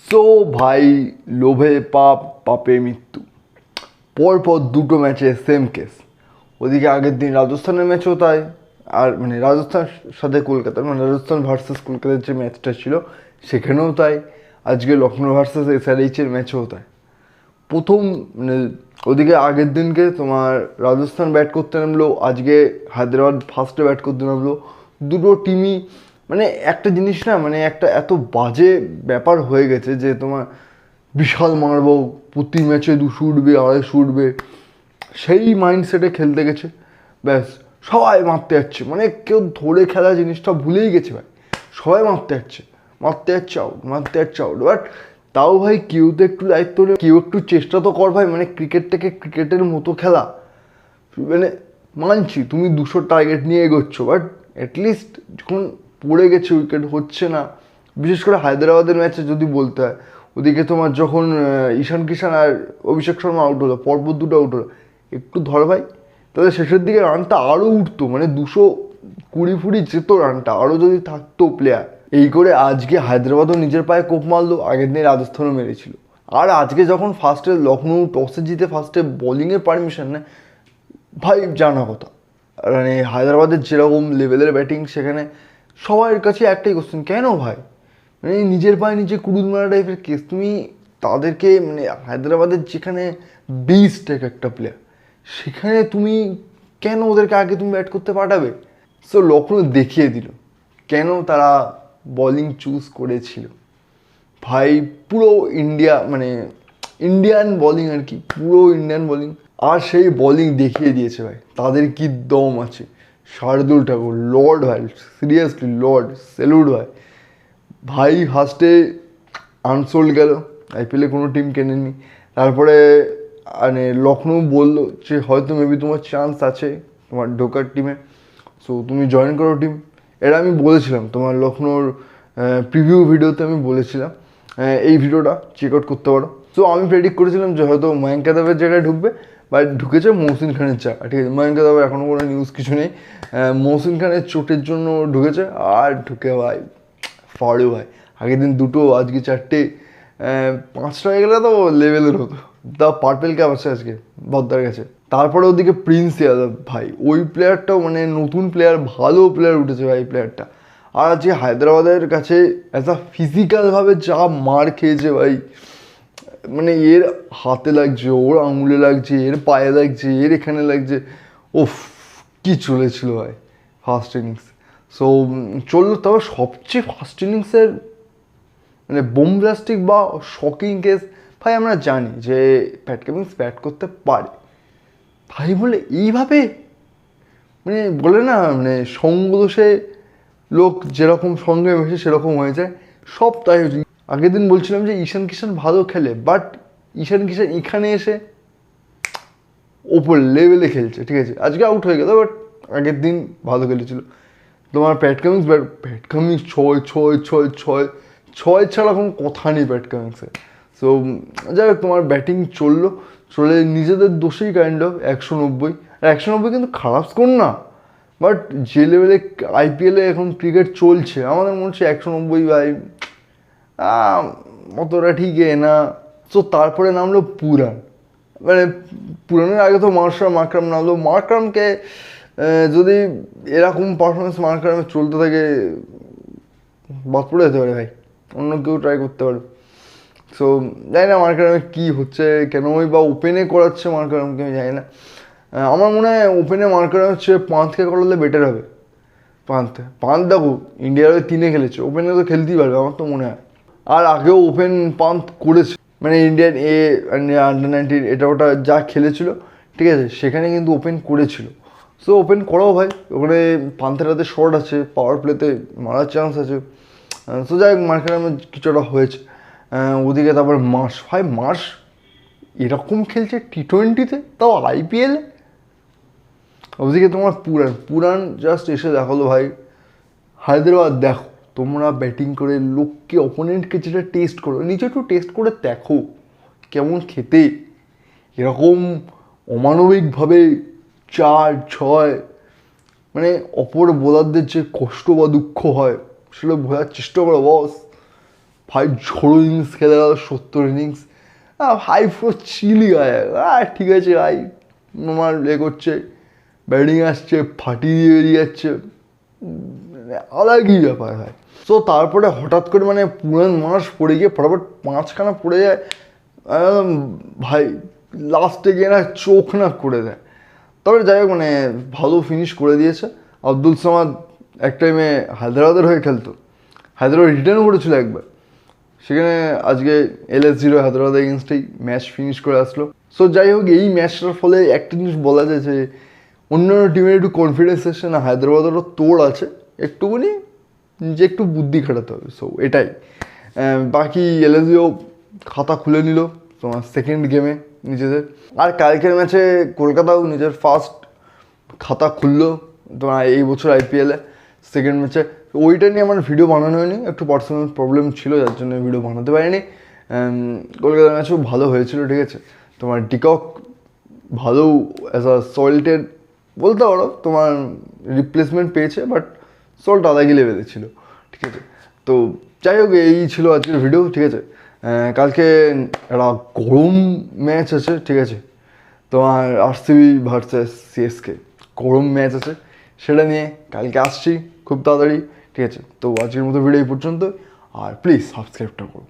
So ভাই, লোভে পাপ, পাপে মৃত্যু। পরপর দুটো ম্যাচে সেম কেস। ওদিকে আগের দিন রাজস্থানের ম্যাচও তাই, আর মানে রাজস্থানের সাথে কলকাতার, মানে রাজস্থান ভার্সেস কলকাতার যে ম্যাচটা ছিল সেখানেও তাই। আজকে লখনৌ ভার্সেস এসআরএইচের ম্যাচেও তাই। প্রথম মানে ওদিকে আগের দিনকে তোমার রাজস্থান ব্যাট করতে নামলো, আজকে হায়দ্রাবাদ ফার্স্টে ব্যাট করতে নামলো। দুটো টিমই মানে একটা জিনিস না, মানে একটা এত বাজে ব্যাপার হয়ে গেছে যে তোমার বিশাল মারবো, প্রতি ম্যাচে 200 উঠবে, 250 উঠবে, সেই মাইন্ডসেটে খেলতে গেছে। ব্যাস, সবাই মারতে যাচ্ছে, মানে কেউ ধরে খেলা জিনিসটা ভুলেই গেছে ভাই। সবাই মারতে যাচ্ছে, মারতে যাচ্ছে আউট, মারতে যাচ্ছে আউট। বাট তাও ভাই কেউ তো একটু দায়িত্ব নেই, কেউ একটু চেষ্টা তো কর ভাই, মানে ক্রিকেটটাকে ক্রিকেটের মতো খেলা। মানে মানছি তুমি 200 টার্গেট নিয়ে এগোচ্ছ, বাট অ্যাটলিস্ট যখন পড়ে গেছে উইকেট হচ্ছে না, বিশেষ করে হায়দ্রাবাদের ম্যাচে যদি বলতে হয়, ওদিকে তোমার যখন ঈশান কিষান আর অভিষেক শর্মা আউট হলো, পরপর দুটো আউট হলো, একটু ধর ভাই, তাহলে শেষের দিকে রানটা আরও উঠতো, মানে 220 যেত রানটা, আরও যদি থাকতো প্লেয়ার। এই করে আজকে হায়দ্রাবাদও নিজের পায়ে কোপ মারলো, আগের দিন রাজস্থানও মেরেছিল। আর আজকে যখন ফার্স্টে লখনৌ টসে জিতে ফার্স্টে বোলিংয়ের পারমিশন নেয়, ভাই জানা কথা, মানে হায়দ্রাবাদের যেরকম লেভেলের ব্যাটিং, সেখানে সবার কাছে একটাই কোশ্চেন, কেন ভাই? মানে নিজের পায়ে নিজে কুড়ুল মারা টাইপের কেস। তুমি তাদেরকে মানে হায়দ্রাবাদের যেখানে বিস্ট একটা প্লেয়ার, সেখানে তুমি কেন ওদেরকে আগে তুমি ব্যাট করতে পাঠাবে? সো লখনৌ দেখিয়ে দিল কেন তারা বলিং চুজ করেছিল। ভাই পুরো ইন্ডিয়া, মানে ইন্ডিয়ান বলিং আর কি, পুরো ইন্ডিয়ান বলিং। আর সেই বলিং দেখিয়ে দিয়েছে ভাই, তাদের কি দম আছে। শার্দুল ঠাকুর, লর্ড ভাই, সিরিয়াসলি লর্ড, স্যালুট ভাই। ভাই ফার্স্টে আনসোল্ড গেল, আইপিএলে কোনো টিম কেনেনি। তারপরে মানে লখনৌ বললো যে হয়তো মেবি তোমার চান্স আছে তোমার ঢোকার টিমে, সো তুমি জয়েন করো টিম। এটা আমি বলেছিলাম তোমার লখনৌর প্রিভিউ ভিডিওতে, আমি বলেছিলাম এই ভিডিওটা চেক আউট করতে পারো। সো আমি প্রেডিক্ট করেছিলাম যে হয়তো ময়ঙ্ক যাদবের জায়গায় ঢুকবে, বা ঢুকেছে মহসিন খানের জায়গা, ঠিক আছে। ময়ঙ্ক যাদব এখনও কোনো নিউজ কিছু নেই, মহসিন খানের চোটের জন্য ঢুকেছে। আর ঢুকে ভাই ফাড়ু ভাই, আগের দিন দুটো, আজকে 4টে, 5টা হয়ে গেলে তো লেভেলের হতো। দ্য পার্পেল ক্যাপ আছে আজকে বদ্দার কাছে। তারপরে ওদিকে প্রিন্স ইয়াদব ভাই, ওই প্লেয়ারটাও মানে নতুন প্লেয়ার, ভালো প্লেয়ার উঠেছে ভাই প্লেয়ারটা। আর আজকে হায়দ্রাবাদের কাছে অ্যাজ আ ফিজিক্যালভাবে যা মার খেয়েছে ভাই, মানে এর হাতে লাগছে, ওর আঙুলে লাগছে, এর পায়ে লাগছে, এর এখানে লাগছে। ওফ, কি চলেছিল ভাই ফার্স্ট ইনিংস। সো চললো। তবে সবচেয়ে ফার্স্ট ইনিংসের মানে বোমব্লাস্টিক বা শকিং কেস, ভাই আমরা জানি যে প্যাট কামিন্স ব্যাট করতে পারে, ভাই বলে এইভাবে মানে বলে না, মানে সঙ্গ দোষে লোক যেরকম সঙ্গে মেশে সেরকম হয়ে যায়, সব তাই হচ্ছে। আগের দিন বলছিলাম যে ঈশান কিষান ভালো খেলে, বাট ঈশান কিষান এখানে এসে ওপর লেভেলে খেলছে, ঠিক আছে। আজকে আউট হয়ে গেল, বাট আগের দিন ভালো খেলেছিল। তোমার প্যাট কামিন্স 6 ছাড়া কোনো কথা নেই প্যাট কামিন্সের। সো যাই হোক, তোমার ব্যাটিং চলে নিজেদের দোষেই কাইন্ড অফ 190। আর 190 কিন্তু খারাপ স্কোর না, বাট যে লেভেলে আইপিএলে এখন ক্রিকেট চলছে, আমাদের মনে হচ্ছে 190 ভাই অতটা ঠিক না। সো তারপরে নামলো পুরান, মানে পুরানের আগে তো মার্করাম নামলো। মার্করামকে যদি এরকম পারফরমেন্স মার্করামে চলতে থাকে, বাদ পড়ে যেতে পারে ভাই, অন্য কেউ ট্রাই করতে পারে। সো জানি না মার্করামে কী হচ্ছে, কেন ওই বা ওপেনে করাচ্ছে মার্করামকে, আমি জানি না। আমার মনে হয় ওপেনে মার্করামের হচ্ছে পান্থকে করালে বেটার হবে। পান্থ দেখো ইন্ডিয়ার হয়ে 3 খেলেছে, ওপেনে তো খেলতেই পারবে আমার তো মনে হয়। আর আগেও ওপেন পান্থ করেছে, মানে ইন্ডিয়ান আন্ডার 19 এটা ওটা যা খেলেছিল, ঠিক আছে, সেখানে কিন্তু ওপেন করেছিল। সো ওপেন করাও ভাই, ওখানে পান্থের হাতে শর্ট আছে, পাওয়ার প্লেতে মারার চান্স আছে। সো যাই হোক, মার্করামের কিছুটা হয়েছে। ওদিকে তারপর মার্শ এরকম খেলছে T20-তে, তাও আইপিএলে। ওদিকে তোমার পুরান জাস্ট এসে দেখালো ভাই, হায়দ্রাবাদ দেখো তোমরা ব্যাটিং করে লোককে, অপোনেন্টকে যেটা টেস্ট করো, নিজে একটু টেস্ট করে দেখো কেমন খেতে। এরকম অমানবিকভাবে 4-6, মানে অপর বোলারদের যে কষ্ট বা দুঃখ হয় সেটা বোঝার চেষ্টা করো বস। ভাই ঝোড়ো ইনিংস খেলে গেল 70 ইনিংস। ভাই পুরো চিলি গায়ে, ঠিক আছে ভাই আমার করছে, ব্যাটিং আসছে ফাটিয়ে দিয়ে বেরিয়ে যাচ্ছে, আলাদা ব্যাপার হয়। সো তারপরে হঠাৎ করে মানে পুরান মাস পড়ে গিয়ে ফটাফট 5খানা পড়ে যায়, ভাই লাস্টে গিয়ে না চোখ না করে দেয়। তবে যাই হোক মানে ভালো ফিনিশ করে দিয়েছে। আব্দুল সামাদ এক টাইমে হায়দ্রাবাদের হয়ে খেলতো, হায়দ্রাবাদ রিটার্নও করেছিল একবার, সেখানে আজকে LS0 হায়দ্রাবাদ এগেনস্টেই ম্যাচ ফিনিশ করে আসলো। সো যাই হোক এই ম্যাচটার ফলে একটা জিনিস বলা যায় যে অন্যান্য টিমের একটু কনফিডেন্স এসছে না, হায়দ্রাবাদেরও তোড় আছে, একটুখানি যে একটু বুদ্ধি খাটাতে হবে। সো এটাই। বাকি LS0 খাতা খুলে নিল তোমার সেকেন্ড গেমে নিজেদের। আর কালকের ম্যাচে কলকাতাও নিজের ফার্স্ট খাতা খুললো তোমার এই বছর IPL-এ সেকেন্ড ম্যাচে। ওইটা নিয়ে আমার ভিডিও বানানো হয়নি, একটু পার্সোনাল প্রবলেম ছিল যার জন্য ভিডিও বানাতে পারিনি। কলকাতার ম্যাচও ভালো হয়েছিল, ঠিক আছে। তোমার ডিকক ভালো অ্যাজ আ সল্টের বলতে পারো তোমার রিপ্লেসমেন্ট পেয়েছে, বাট সল্ট আলাদাই লেভেলে ছিল, ঠিক আছে। তো যাই হোক এই ছিল আজকের ভিডিও, ঠিক আছে। কালকে একটা গরম ম্যাচ আছে, ঠিক আছে, তোমার RCB ভার্সেস CSK গরম ম্যাচ আছে, সেটা নিয়ে কালকে আসছি খুব তাড়াতাড়ি, ঠিক আছে। তো আজকের মতো ভিডিও এই পর্যন্ত, আর প্লিজ সাবস্ক্রাইবটা করো।